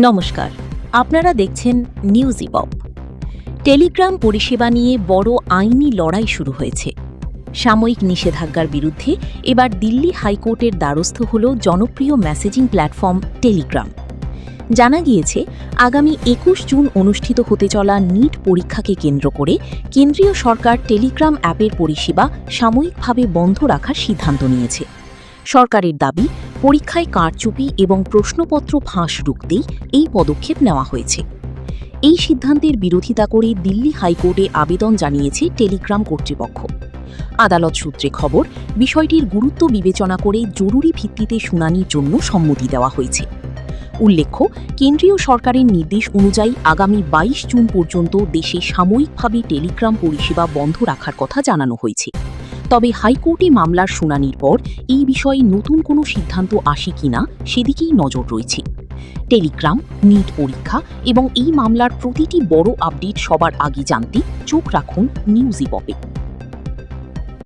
নমস্কার, আপনারা দেখছেন নিউজ ইপপ। টেলিগ্রাম পরিষেবা নিয়ে বড় আইনি লড়াই শুরু হয়েছে। সাময়িক নিষেধাজ্ঞার বিরুদ্ধে এবার দিল্লি হাইকোর্টের দ্বারস্থ হল জনপ্রিয় মেসেজিং প্ল্যাটফর্ম টেলিগ্রাম। জানা গিয়েছে, আগামী ২১ জুন অনুষ্ঠিত হতে চলা নিট পরীক্ষাকে কেন্দ্র করে কেন্দ্রীয় সরকার টেলিগ্রাম অ্যাপের পরিষেবা সাময়িকভাবে বন্ধ রাখার সিদ্ধান্ত নিয়েছে। সরকারের দাবি, পরীক্ষায় কারচুপি এবং প্রশ্নপত্র ফাঁস রুখতেই এই পদক্ষেপ নেওয়া হয়েছে। এই সিদ্ধান্তের বিরোধিতা করে দিল্লি হাইকোর্টে আবেদন জানিয়েছে টেলিগ্রাম কর্তৃপক্ষ। আদালত সূত্রে খবর, বিষয়টির গুরুত্ব বিবেচনা করে জরুরি ভিত্তিতে শুনানির জন্য সম্মতি দেওয়া হয়েছে। উল্লেখ্য, কেন্দ্রীয় সরকারের নির্দেশ অনুযায়ী আগামী ২২ জুন পর্যন্ত দেশে সাময়িকভাবে টেলিগ্রাম পরিষেবা বন্ধ রাখার কথা জানানো হয়েছে। তবে হাইকোর্টে মামলার শুনানির পর এই বিষয়ে নতুন কোনো সিদ্ধান্ত আসে কিনা সেদিকেই নজর রয়েছে। টেলিগ্রাম, নিট পরীক্ষা এবং এই মামলার প্রতিটি বড় আপডেট সবার আগে জানতে চোখ রাখুন নিউজ ইপপে।